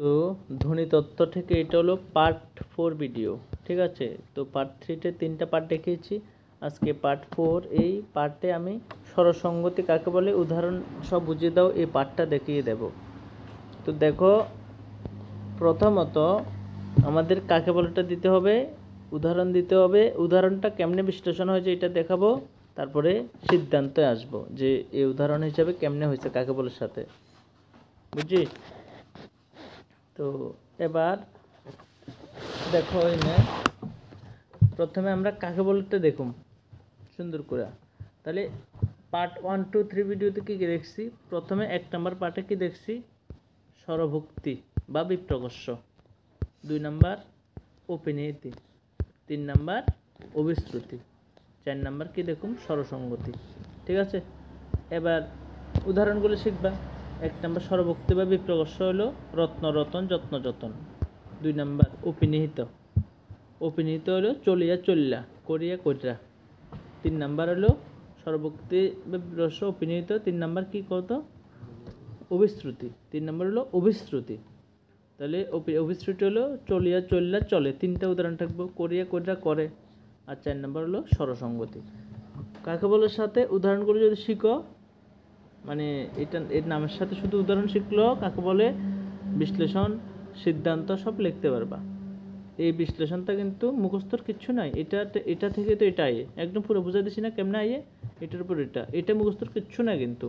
তো ধ্বনিতত্ত্ব থেকে এটা হলো পার্ট 4 ভিডিও, ঠিক আছে। তো পার্ট 3-তে 3টা পার্ট দেখিয়েছি, আজকে পার্ট 4। এই পার্টে আমি স্বরসঙ্গতি কাকে বলে উদাহরণ সব বুঝিয়ে দাও, এই পার্টটা দেখিয়ে দেব। তো দেখো, প্রথমত আমাদের কাকে বলেটা দিতে হবে, উদাহরণ দিতে হবে। উদাহরণটা কেমনে বিশ্লেষণ হয়েছে এটা দেখাবো, তারপরে সিদ্ধান্তে আসবো যে এই উদাহরণ হিসাবে কেমনে হয়েছে কাকে বলের সাথে, বুঝছি। তো এবার দেখো, এনে প্রথমে আমরা কাকে বলতে দেখুম সুন্দর করে। তাহলে পার্ট 1, 2, 3 ভিডিওতে কী কী দেখছি, প্রথমে 1 নম্বর পার্টে কি দেখছি, স্বরভুক্তি বা বিপ্রকর্ষ। 2 নম্বর উপনীতি, 3 নম্বর অভিশ্রুতি, 4 নম্বর কি দেখুম স্বরসঙ্গতি, ঠিক আছে। এবার উদাহরণগুলো শিখবা। 1 নম্বর স্বরভুক্তি বা বিপ্রকর্ষ হলো রত্ন রতন যত্ন যতন। 2 নম্বর উপনিহিত, উপনিহিত হলো চলিয়া চল্লা করিয়া কইরা। 3 নম্বর হলো স্বরভুক্তি বা বিপ্রকর্ষ উপনিহিত। 3 নম্বর কি কত, অভিশ্রুতি। 3 নম্বর হলো অভিশ্রুতি। তাহলে অভিশ্রুতি হলো চলিয়া চল্লা চলে, 3টা উদাহরণ থাকবো, করিয়া কইরা করে। আর 4 নম্বর হলো স্বরসঙ্গতি। কাকে বলার সাথে উদাহরণগুলো যদি শিখো, মানে এটা এর নামের সাথে শুধু উদাহরণ শিখলো, কাকে বলে বিশ্লেষণ সিদ্ধান্ত সব লিখতে পারবা। এই বিশ্লেষণটা কিন্তু মুখস্থর কিচ্ছু নাই, এটা থেকে তো এটা আয়ে একদম পুরো বুঝাই দিছি না কেমনে আয়ে, এটার উপর এটা মুখস্থর কিচ্ছু নাই কিন্তু।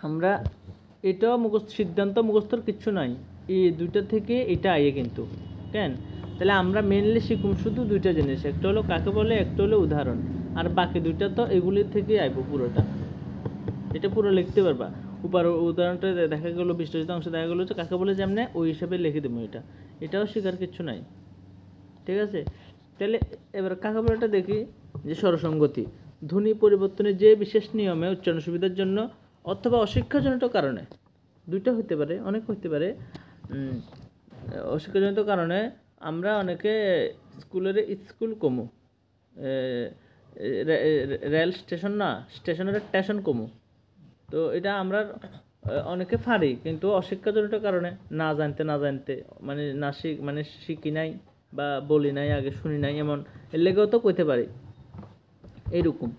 আমরা এটাও মুখস্থ, সিদ্ধান্ত মুখস্থর কিচ্ছু নাই, এই দুইটা থেকে এটা আয়ে কিন্তু। কেন, তাহলে আমরা মেনলি শিখুম শুধু 2টা জিনিস, একটা হলো কাকে বলে, একটা হলো উদাহরণ। আর বাকি 2টা তো এগুলির থেকে আইব পুরোটা, এটা পুরো লিখতে পারবা। উপর উদাহরণটা দেখা গেলো, বিশ্লেষিত অংশ দেখা গেলো যে কাকে বলে যেমনে ওই হিসাবে লিখে দেবো। এটাও শেখার কিছু নাই, ঠিক আছে। তাহলে এবার কাকে বলেটা দেখি, যে স্বরসঙ্গতি ধ্বনি পরিবর্তনের যে বিশেষ নিয়মে উচ্চারণ সুবিধার জন্য অথবা অশিক্ষাজনিত কারণে, 2টা হতে পারে, অনেক হতে পারে। অশিক্ষাজনিত কারণে আমরা অনেকে স্কুল কমু, রেল স্টেশন না, স্টেশনের স্টেশন কমু। তো এটা আমরা অনেকে পারি, কিন্তু অশিক্ষাজনিত কারণে না জানতে মানে শিখি নাই বা বলি নাই, আগে শুনি নাই, এমন এর লেগেও তো কইতে পারি এইরকম।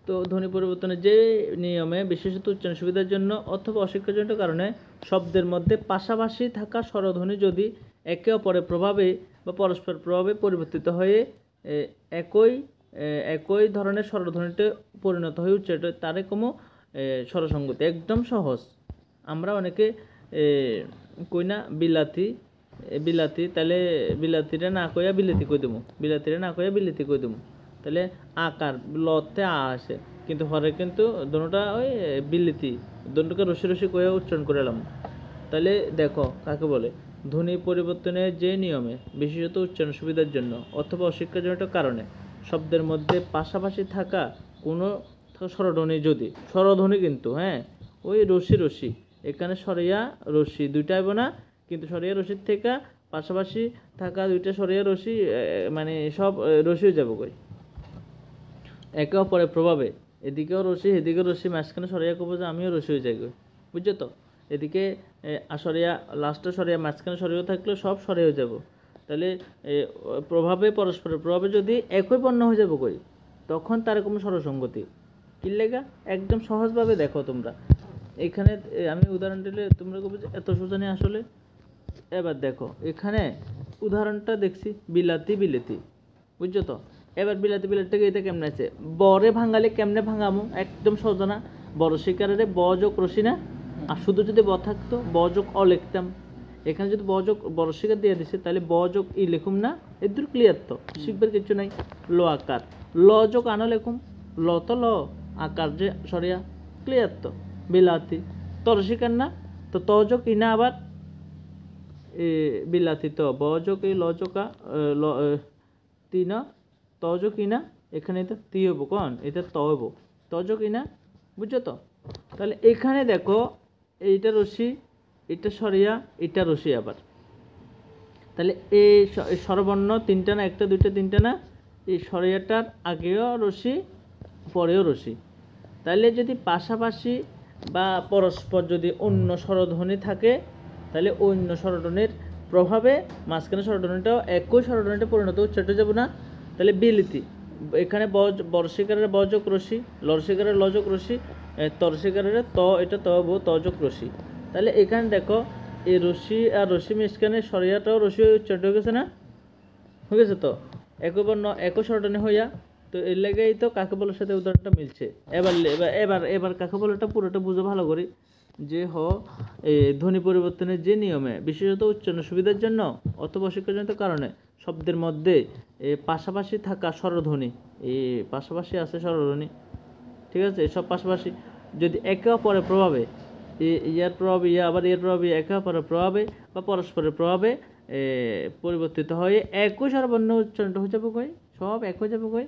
তো ধ্বনি পরিবর্তনের যে নিয়মে বিশেষত উচ্চারণ সুবিধার জন্য অথবা অশিক্ষাজনিত কারণে শব্দের মধ্যে পাশাপাশি থাকা স্বরধ্বনি যদি একে অপরের প্রভাবে বা পরস্পর প্রভাবে পরিবর্তিত হয়ে একই ধরনের স্বরধ্বনিতে পরিণত হয়ে উচ্চারিত, তারে কোনো স্বরসঙ্গতি। একদম সহজ। আমরা অনেকে কই না বিলাতি, তাহলে বিলাতিরে না কইয়া বিলেতি কই দেবো, বিলাতিরে না কইয়া বিলেতি কই দেবো। তাহলে আকার লতে আ আসে, কিন্তু হরে কিন্তু দুটোটা ওই বিলিতি, দুটোকে রসি রসি কইয়া উচ্চারণ করে এলাম। তাহলে দেখো কাকে বলে, ধ্বনি পরিবর্তনের যে নিয়মে বিশেষত উচ্চারণ সুবিধার জন্য অথবা অশিক্ষাজনিত কারণে শব্দের মধ্যে পাশাপাশি থাকা কোনো স্বরধ্বনি, যদি স্বরধ্বনি কিন্তু ওই রসি এখানে সরিয়া রসি 2টা আইব না, কিন্তু সরিয়া রসির থেকে পাশাপাশি থাকা 2টা সরিয়া রসি, মানে সব রসি হয়ে যাবো কই, একে অপরের প্রভাবে এদিকেও রসি এদিকেও রসি, মাঝখানে সরিয়া কব যে আমিও রসি হয়ে যাই গই, বুঝছো তো। এদিকে সরিয়া লাস্টে সরিয়া, মাঝখানে সরিয়েও থাকলে সব সরিয়ে হয়ে যাব। তাহলে প্রভাবে পরস্পরের প্রভাবে যদি একই বর্ণ হয়ে যাব কই, তখন তার কোনো স্বরসঙ্গতি কি লেগা, একদম সহজভাবে দেখো তোমরা। এখানে আমি উদাহরণ দিলে তোমরা কবে যে এত সোজা নেই আসলে। এবার দেখো, এখানে উদাহরণটা দেখছি বিলাতি বিলেতি, বুঝছো তো। এবার বিলাতি বিলেতিটাকে এটা কেমনে আছে, বরে ভাঙালে কেমনে ভাঙামো, একদম সোজা না। বড় শিকারে ব যোগ রসি না, আর শুধু যদি ব থাকতো ব যোগ অ লিখতাম। এখানে যদি ব যোগ বড় শিকার দিয়ে দিছে, তাহলে ব যোগ ই লিখুম না, এদূর ক্লিয়ার তো, শিখবার কিছু নাই। ল আকার, ল যোগ আনো লিখুম, ল তো ল, আকার যে সরিয়া, ক্লিয়ার তো। বিলাতি তর শিকার না, তো ত যোগ ই না, আবার বিলাতি তো ব যোগ ই ল যোগা তি না, ত যোগ ই না, এখানে এটা তি হব, কোন এটা ত হব, ত যোগ ই না, বুঝছো তো। তাহলে এখানে দেখো, এইটা রশি, এটা সরিয়া, এটা রশি আবার। তাহলে এই স্বরবর্ণ 3টা না, 1টা 2টা 3টা না, এই সরিয়াটার আগেও রশি পরেও রশি। তাহলে যদি পাশাপাশি বা পরস্পর যদি অন্য স্বরধ্বনি থাকে, তাহলে অন্য স্বরধ্বনির প্রভাবে মাঝখানে স্বরধ্বনিটাও একই স্বরধ্বনিতে পরিণত উচ্চারিত যাব না। তাহলে বিলিতি, এখানে বর্ষিকারের বযোগ রসি, লরসিকারের লযোগ রসি, তরসিকারের ত, এটা ত ব তযোগ রসি। তাহলে এখানে দেখো এই রশি আর রশি মাঝখানে সরিয়াটাও রশি হয়ে উচ্চারিত হয়ে গেছে না, হয়ে গেছে তো একবার একই স্বরধ্বনি হইয়া। তো এর লেগেই তো কাকে বলার সাথে উদাহরণটা মিলছে। এবার এবার এবার এবার কাকে বলাটা পুরোটা বুঝো ভালো করে, যে ধ্বনি পরিবর্তনের যে নিয়মে বিশেষত উচ্চারণ সুবিধার জন্য অথবা অশিক্ষাজনিত কারণে শব্দের মধ্যে পাশাপাশি থাকা স্বরধ্বনি, এই পাশাপাশি আছে স্বরধ্বনি, ঠিক আছে, সব পাশাপাশি যদি একে অপরের প্রভাবে ইয়ার প্রভাবে ইয়া আবার এর প্রভাবে একে অপরের প্রভাবে বা পরস্পরের প্রভাবে পরিবর্তিত হয়ে একই স্বরবর্ণ উচ্চারণটা হয়ে যাবে কই, সব এক হয়ে যাবে কই,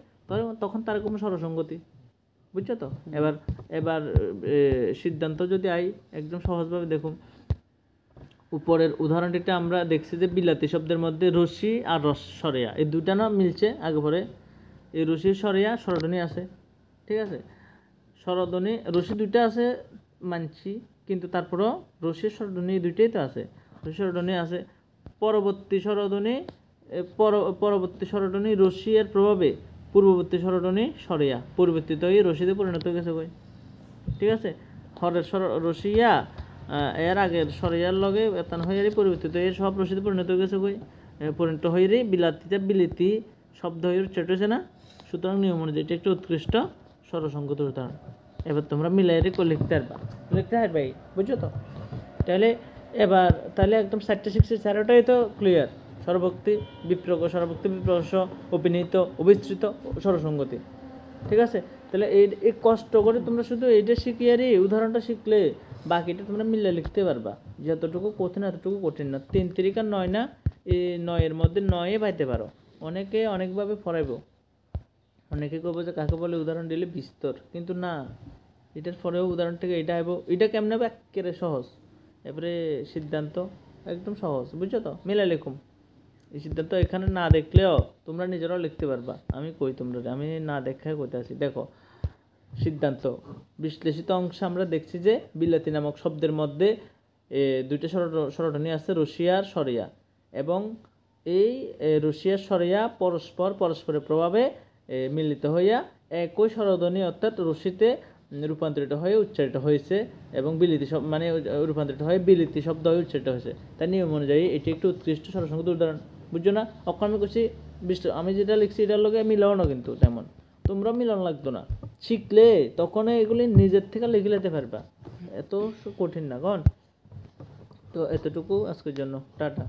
তখন তার কোনো স্বরসঙ্গতি, বুঝছো তো। এবার এবার সিদ্ধান্ত যদি একদম সহজভাবে দেখুন, উপরের উদাহরণটিতে আমরা দেখছি যে বিলাতি শব্দের মধ্যে রশি আর সরেয়া এই দুইটা না মিলছে, আগে পরে এই রশি সরেয়া স্বরধ্বনি আছে, ঠিক আছে, স্বরধ্বনি রশি দুইটা আছে মানছি, কিন্তু তারপরও রশির স্বরধ্বনি দুইটাই তো আছে, রশি স্বরধ্বনি আছে। পরবর্তী স্বরধ্বনি রশি এর প্রভাবে পূর্ববর্তী স্বরধ্বনি সরেয়া পরিবর্তিত হয়ে রশিতে পরিণত হয়ে গেছে কই, ঠিক আছে। হরের রশিয়া এর আগের সরিয়ার লগে এতান হয়ে পরিবর্তিত হয়ে সব রশিতে পরিণত হয়ে গেছে কই, পরিণত হয়ে বিলাতিতে বিলিতি শব্দ হয়ে উচ্চারিত হয়েছে না। সুতরাং নিয়ম অনুযায়ী এটি একটি উৎকৃষ্ট স্বরসঙ্গত উদাহরণ। এবার তোমরা মিলাই লিখতে পারবাই, বুঝছো তো। তাহলে একদম 4-6 তো ক্লিয়ার। স্বরভক্তি বিপ্রগ, স্বরভক্তি বিপ্রশ, অভিনীত, অবিস্তৃত, স্বরসঙ্গতি, ঠিক আছে। তাহলে এই কষ্ট করে তোমরা শুধু এইটা শিখিয়ে উদাহরণটা শিখলে বাকিটা তোমরা মিলে লিখতে পারবা। যতটুকু কঠিন এতটুকু কঠিন না। 3 3 আর 9 না, এই 9-এর মধ্যে 9-এ পাইতে পারো। অনেকে অনেকভাবে পড়াইব, অনেকে কইব যে কাকে বলে উদাহরণ দিলে বিস্তর, কিন্তু না, এটার পরেও উদাহরণ থেকে এটা আইব। এটা কেমন হবে, একেবারে সহজ। এবারে সিদ্ধান্ত একদম সহজ, বুঝছো তো। মিলে লিখুম এই সিদ্ধান্ত এখানে না দেখলেও তোমরা নিজেরাও লিখতে পারবা। আমি কই তোমরা, আমি না দেখাই কইতে আছি। দেখো সিদ্ধান্ত বিশ্লেষিত অংশে আমরা দেখছি যে বিলাতি নামক শব্দের মধ্যে দুইটা স্বরধ্বনি আছে, রশিয়ার সরিয়া, এবং এই রশিয়ার সরিয়া পরস্পরের প্রভাবে মিলিত হইয়া একই স্বরধ্বনি অর্থাৎ রশিতে রূপান্তরিত হয়ে উচ্চারিত হয়েছে, এবং বিলিতি মানে রূপান্তরিত হয়ে বিলিতি শব্দ হয়ে উচ্চারিত হয়েছে। তার নিয়ম অনুযায়ী এটি একটি উৎকৃষ্ট স্বরসঙ্গত উদাহরণ, বুঝছো না। অক্ষর আমি করছি আমি যেটা লিখছি এটার লগে মিলাও না, কিন্তু তেমন তোমরা মিলন লাগতো না। শিখলে তখন এগুলি নিজের থেকে লিখে নিতে পারবা, এত কঠিন না। তো এতটুকু আজকের জন্য, টাটা।